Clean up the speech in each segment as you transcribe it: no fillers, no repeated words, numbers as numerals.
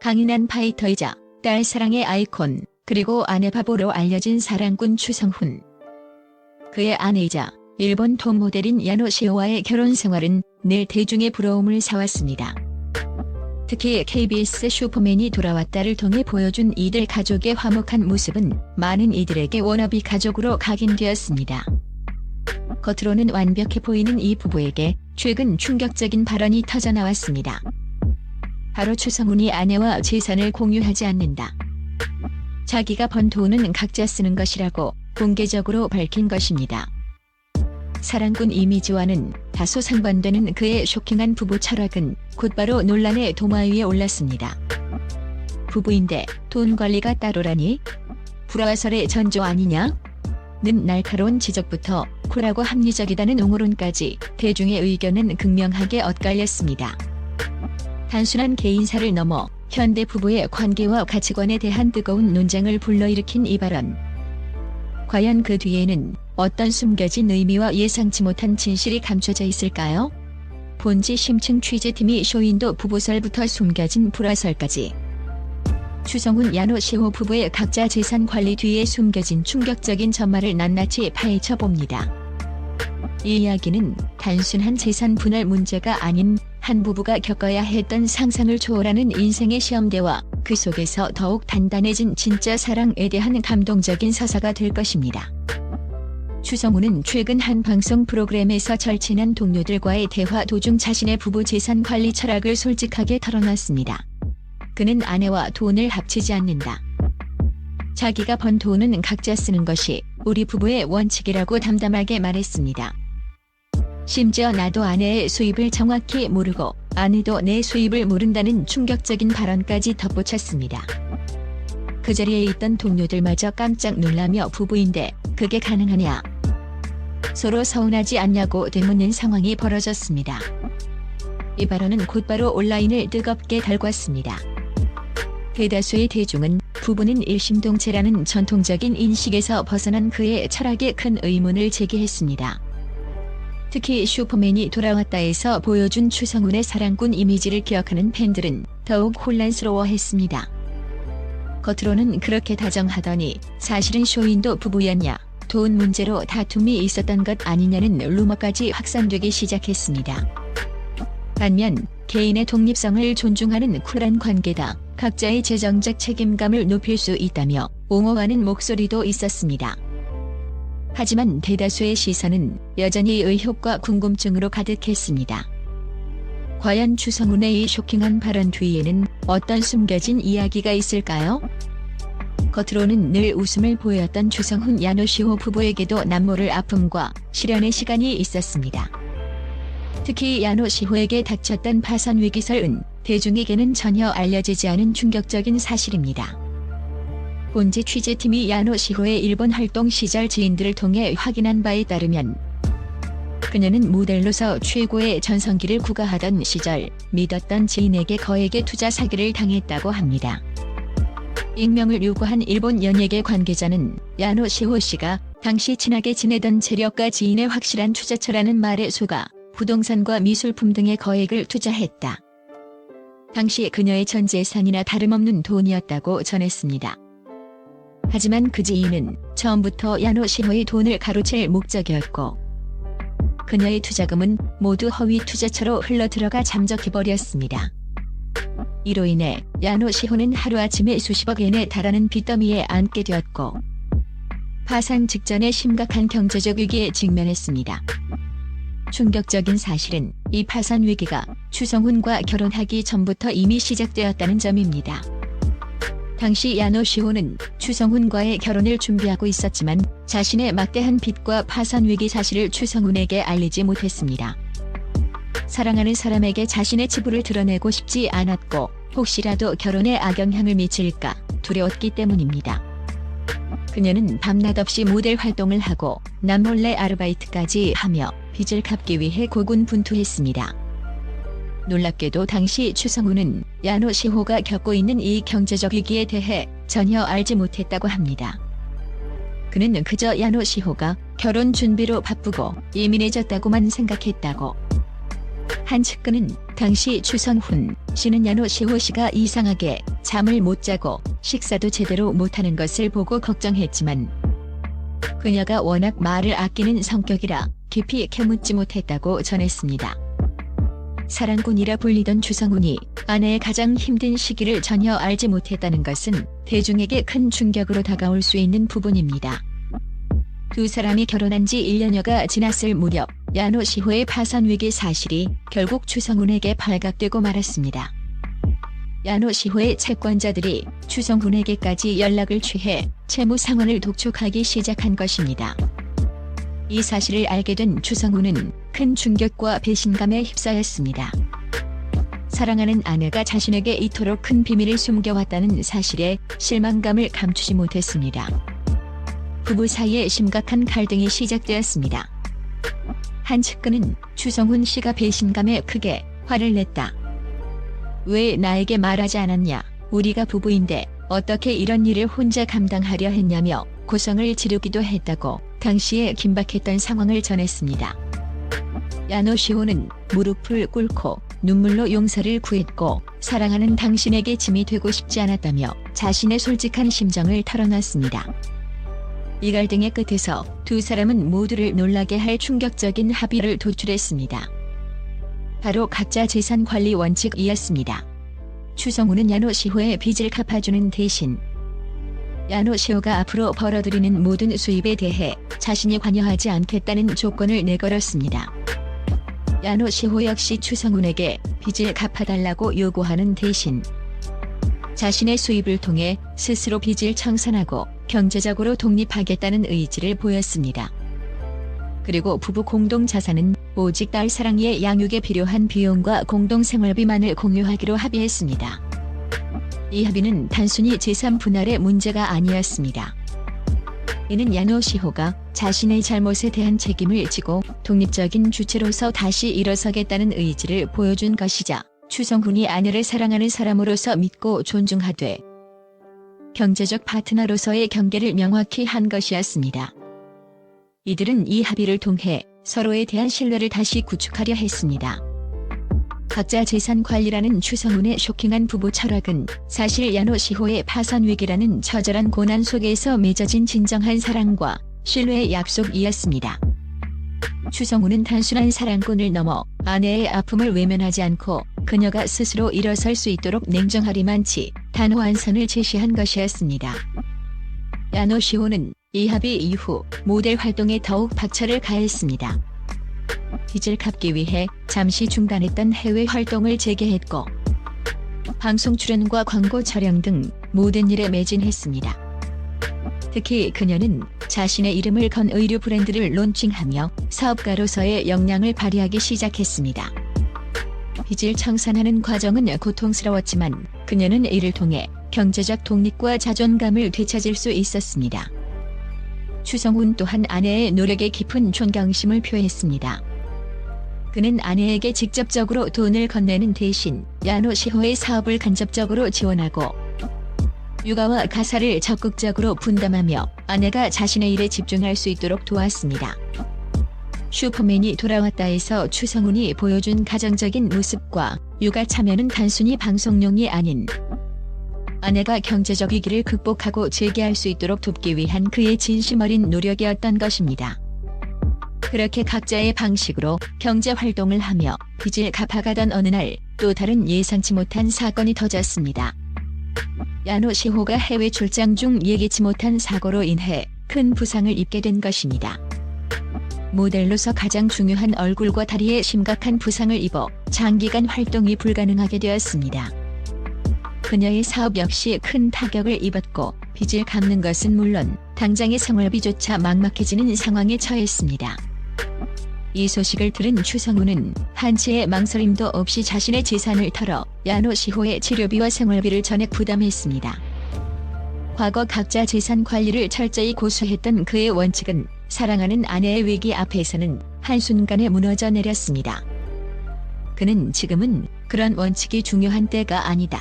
강인한 파이터이자 딸 사랑의 아이콘, 그리고 아내 바보로 알려진 사랑꾼 추성훈. 그의 아내이자 일본 톱 모델인 야노 시호와의 결혼 생활은 늘 대중의 부러움을 사왔습니다. 특히 KBS 슈퍼맨이 돌아왔다를 통해 보여준 이들 가족의 화목한 모습은 많은 이들에게 워너비 가족으로 각인되었습니다. 겉으로는 완벽해 보이는 이 부부에게 최근 충격적인 발언이 터져나왔습니다. 바로 추성훈이 아내와 재산을 공유하지 않는다. 자기가 번 돈은 각자 쓰는 것이라고 공개적으로 밝힌 것입니다. 사랑꾼 이미지와는 다소 상반되는 그의 쇼킹한 부부 철학은 곧바로 논란의 도마 위에 올랐습니다. 부부인데 돈 관리가 따로라니? 불화설의 전조 아니냐? 는 날카로운 지적부터 쿨하고 합리적이다는 옹호론까지 대중의 의견은 극명하게 엇갈렸습니다. 단순한 개인사를 넘어 현대 부부의 관계와 가치관에 대한 뜨거운 논쟁을 불러일으킨 이 발언. 과연 그 뒤에는 어떤 숨겨진 의미와 예상치 못한 진실이 감춰져 있을까요? 본지 심층 취재팀이 쇼윈도 부부설부터 숨겨진 불화설까지. 추성훈 야노 시호 부부의 각자 재산 관리 뒤에 숨겨진 충격적인 전말을 낱낱이 파헤쳐봅니다. 이 이야기는 단순한 재산 분할 문제가 아닌 한 부부가 겪어야 했던 상상을 초월하는 인생의 시험대와 그 속에서 더욱 단단해진 진짜 사랑에 대한 감동적인 서사가 될 것입니다. 추성훈은 최근 한 방송 프로그램에서 절친한 동료들과의 대화 도중 자신의 부부 재산 관리 철학을 솔직하게 털어놨습니다. 그는 아내와 돈을 합치지 않는다. 자기가 번 돈은 각자 쓰는 것이 우리 부부의 원칙이라고 담담하게 말했습니다. 심지어 나도 아내의 수입을 정확히 모르고 아내도 내 수입을 모른다는 충격적인 발언까지 덧붙였습니다. 그 자리에 있던 동료들마저 깜짝 놀라며 부부인데 그게 가능하냐? 서로 서운하지 않냐고 되묻는 상황이 벌어졌습니다. 이 발언은 곧바로 온라인을 뜨겁게 달궜습니다. 대다수의 대중은 부부는 일심동체라는 전통적인 인식에서 벗어난 그의 철학에 큰 의문을 제기했습니다. 특히 슈퍼맨이 돌아왔다에서 보여준 추성훈의 사랑꾼 이미지를 기억하는 팬들은 더욱 혼란스러워했습니다. 겉으로는 그렇게 다정하더니 사실은 쇼윈도 부부였냐, 돈 문제로 다툼이 있었던 것 아니냐는 루머까지 확산되기 시작했습니다. 반면 개인의 독립성을 존중하는 쿨한 관계다, 각자의 재정적 책임감을 높일 수 있다며 옹호하는 목소리도 있었습니다. 하지만 대다수의 시선은 여전히 의혹과 궁금증으로 가득했습니다. 과연 추성훈의 이 쇼킹한 발언 뒤에는 어떤 숨겨진 이야기가 있을까요? 겉으로는 늘 웃음을 보였던 추성훈 야노 시호 부부에게도 남모를 아픔과 시련의 시간이 있었습니다. 특히 야노 시호에게 닥쳤던 파산 위기설은 대중에게는 전혀 알려지지 않은 충격적인 사실입니다. 본지 취재팀이 야노 시호의 일본 활동 시절 지인들을 통해 확인한 바에 따르면 그녀는 모델로서 최고의 전성기를 구가하던 시절 믿었던 지인에게 거액의 투자 사기를 당했다고 합니다. 익명을 요구한 일본 연예계 관계자는 야노 시호 씨가 당시 친하게 지내던 재력가 지인의 확실한 투자처라는 말에 속아 부동산과 미술품 등의 거액을 투자했다. 당시 그녀의 전 재산이나 다름없는 돈이었다고 전했습니다. 하지만 그 지인은 처음부터 야노 시호의 돈을 가로챌 목적이었고 그녀의 투자금은 모두 허위 투자처로 흘러들어가 잠적해버렸습니다. 이로 인해 야노 시호는 하루아침에 수십억 엔에 달하는 빚더미에 앉게 되었고 파산 직전에 심각한 경제적 위기에 직면했습니다. 충격적인 사실은 이 파산 위기가 추성훈과 결혼하기 전부터 이미 시작되었다는 점입니다. 당시 야노 시호는 추성훈과의 결혼을 준비하고 있었지만 자신의 막대한 빚과 파산 위기 사실을 추성훈에게 알리지 못했습니다. 사랑하는 사람에게 자신의 치부를 드러내고 싶지 않았고 혹시라도 결혼에 악영향을 미칠까 두려웠기 때문입니다. 그녀는 밤낮 없이 모델 활동을 하고 남몰래 아르바이트까지 하며 빚을 갚기 위해 고군분투했습니다. 놀랍게도 당시 추성훈은 야노 시호가 겪고 있는 이 경제적 위기에 대해 전혀 알지 못했다고 합니다. 그는 그저 야노 시호가 결혼 준비로 바쁘고 예민해졌다고만 생각했다고. 한 측근은 당시 추성훈 씨는 야노시호 씨가 이상하게 잠을 못 자고 식사도 제대로 못하는 것을 보고 걱정했지만 그녀가 워낙 말을 아끼는 성격이라 깊이 캐묻지 못했다고 전했습니다. 사랑꾼이라 불리던 추성훈이 아내의 가장 힘든 시기를 전혀 알지 못했다는 것은 대중에게 큰 충격으로 다가올 수 있는 부분입니다. 두 사람이 결혼한 지 1년여가 지났을 무렵 야노시호의 파산 위기 사실이 결국 추성훈에게 발각되고 말았습니다. 야노시호의 채권자들이 추성훈에게까지 연락을 취해 채무 상환을 독촉하기 시작한 것입니다. 이 사실을 알게 된 추성훈은 큰 충격과 배신감에 휩싸였습니다. 사랑하는 아내가 자신에게 이토록 큰 비밀을 숨겨왔다는 사실에 실망감을 감추지 못했습니다. 부부 사이에 심각한 갈등이 시작되었습니다. 한 측근은 추성훈 씨가 배신감에 크게 화를 냈다. 왜 나에게 말하지 않았냐? 우리가 부부인데 어떻게 이런 일을 혼자 감당하려 했냐며 고성을 지르기도 했다고 당시에 긴박했던 상황을 전했습니다. 야노시호는 무릎을 꿇고 눈물로 용서를 구했고 사랑하는 당신에게 짐이 되고 싶지 않았다며 자신의 솔직한 심정을 털어놨습니다. 이 갈등의 끝에서 두 사람은 모두를 놀라게 할 충격적인 합의를 도출했습니다. 바로 각자 재산 관리 원칙이었습니다. 추성훈은 야노시호의 빚을 갚아주는 대신 야노시호가 앞으로 벌어들이는 모든 수입에 대해 자신이 관여하지 않겠다는 조건을 내걸었습니다. 야노시호 역시 추성훈에게 빚을 갚아달라고 요구하는 대신 자신의 수입을 통해 스스로 빚을 청산하고 경제적으로 독립하겠다는 의지를 보였습니다. 그리고 부부 공동 자산은 오직 딸 사랑이의 양육에 필요한 비용과 공동 생활비만을 공유하기로 합의했습니다. 이 합의는 단순히 재산 분할의 문제가 아니었습니다. 이는 야노시호가 자신의 잘못에 대한 책임을 지고 독립적인 주체로서 다시 일어서겠다는 의지를 보여준 것이자 추성훈이 아내를 사랑하는 사람으로서 믿고 존중하되 경제적 파트너로서의 경계를 명확히 한 것이었습니다. 이들은 이 합의를 통해 서로에 대한 신뢰를 다시 구축하려 했습니다. 각자 재산 관리라는 추성훈의 쇼킹한 부부 철학은 사실 야노시호의 파산 위기라는 처절한 고난 속에서 맺어진 진정한 사랑과 신뢰의 약속이었습니다. 추성훈은 단순한 사랑꾼을 넘어 아내의 아픔을 외면하지 않고 그녀가 스스로 일어설 수 있도록 냉정하리만치 단호한 선을 제시한 것이었습니다. 야노시호는 이 합의 이후 모델 활동에 더욱 박차를 가했습니다. 빚을 갚기 위해 잠시 중단했던 해외 활동을 재개했고 방송 출연과 광고 촬영 등 모든 일에 매진했습니다. 특히 그녀는 자신의 이름을 건 의류 브랜드를 론칭하며 사업가로서의 역량을 발휘하기 시작했습니다. 빚을 청산하는 과정은 고통스러웠지만 그녀는 이를 통해 경제적 독립과 자존감을 되찾을 수 있었습니다. 추성훈 또한 아내의 노력에 깊은 존경심을 표했습니다. 그는 아내에게 직접적으로 돈을 건네는 대신 야노시호의 사업을 간접적으로 지원하고 육아와 가사를 적극적으로 분담하며 아내가 자신의 일에 집중할 수 있도록 도왔습니다. 슈퍼맨이 돌아왔다에서 추성훈이 보여준 가정적인 모습과 육아 참여는 단순히 방송용이 아닌 아내가 경제적 위기를 극복하고 재기할 수 있도록 돕기 위한 그의 진심 어린 노력이었던 것입니다. 그렇게 각자의 방식으로 경제 활동을 하며 빚을 갚아가던 어느 날 또 다른 예상치 못한 사건이 터졌습니다. 야노시호가 해외 출장 중 예기치 못한 사고로 인해 큰 부상을 입게 된 것입니다. 모델로서 가장 중요한 얼굴과 다리에 심각한 부상을 입어 장기간 활동이 불가능하게 되었습니다. 그녀의 사업 역시 큰 타격을 입었고 빚을 갚는 것은 물론 당장의 생활비조차 막막해지는 상황에 처했습니다. 이 소식을 들은 추성훈은 한치의 망설임도 없이 자신의 재산을 털어 야노시호의 치료비와 생활비를 전액 부담했습니다. 과거 각자 재산 관리를 철저히 고수했던 그의 원칙은 사랑하는 아내의 위기 앞에서는 한순간에 무너져 내렸습니다. 그는 지금은 그런 원칙이 중요한 때가 아니다.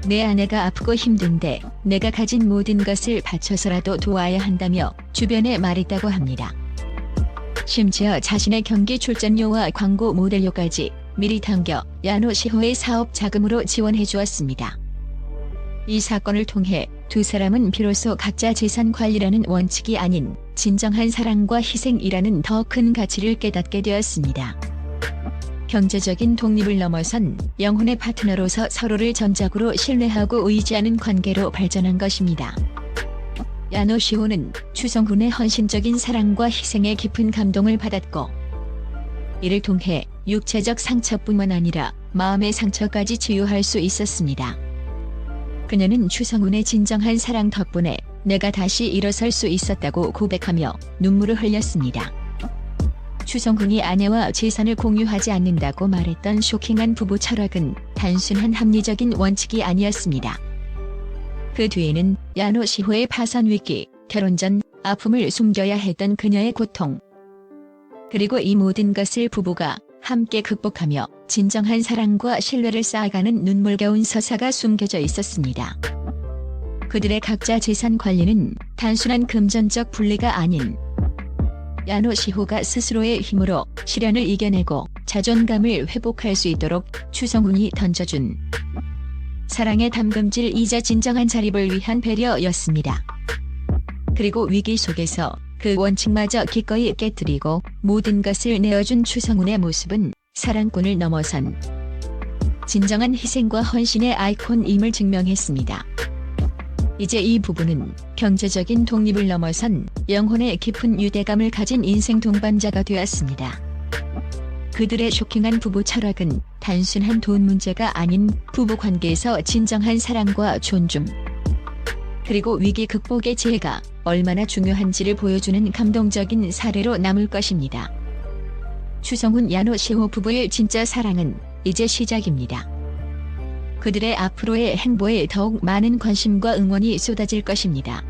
내 아내가 아프고 힘든데 내가 가진 모든 것을 바쳐서라도 도와야 한다며 주변에 말했다고 합니다. 심지어 자신의 경기 출전료와 광고 모델료까지 미리 당겨 야노시호의 사업 자금으로 지원해 주었습니다. 이 사건을 통해 두 사람은 비로소 각자 재산 관리라는 원칙이 아닌 진정한 사랑과 희생이라는 더 큰 가치를 깨닫게 되었습니다. 경제적인 독립을 넘어선 영혼의 파트너로서 서로를 전적으로 신뢰하고 의지하는 관계로 발전한 것입니다. 야노시호는 추성훈의 헌신적인 사랑과 희생에 깊은 감동을 받았고, 이를 통해 육체적 상처뿐만 아니라 마음의 상처까지 치유할 수 있었습니다. 그녀는 추성훈의 진정한 사랑 덕분에 내가 다시 일어설 수 있었다고 고백하며 눈물을 흘렸습니다. 추성훈이 아내와 재산을 공유하지 않는다고 말했던 쇼킹한 부부 철학은 단순한 합리적인 원칙이 아니었습니다. 그 뒤에는 야노시호의 파산 위기, 결혼 전 아픔을 숨겨야 했던 그녀의 고통, 그리고 이 모든 것을 부부가 함께 극복하며 진정한 사랑과 신뢰를 쌓아가는 눈물겨운 서사가 숨겨져 있었습니다. 그들의 각자 재산 관리는 단순한 금전적 분리가 아닌 야노시호가 스스로의 힘으로 시련을 이겨내고 자존감을 회복할 수 있도록 추성훈이 던져준 사랑의 담금질이자 진정한 자립을 위한 배려였습니다. 그리고 위기 속에서 그 원칙마저 기꺼이 깨뜨리고 모든 것을 내어준 추성훈의 모습은 사랑꾼을 넘어선 진정한 희생과 헌신의 아이콘임을 증명했습니다. 이제 이 부부는 경제적인 독립을 넘어선 영혼의 깊은 유대감을 가진 인생 동반자가 되었습니다. 그들의 쇼킹한 부부 철학은 단순한 돈 문제가 아닌 부부 관계에서 진정한 사랑과 존중, 그리고 위기 극복의 지혜가 얼마나 중요한지를 보여주는 감동적인 사례로 남을 것입니다. 추성훈 야노시호 부부의 진짜 사랑은 이제 시작입니다. 그들의 앞으로의 행보에 더욱 많은 관심과 응원이 쏟아질 것입니다.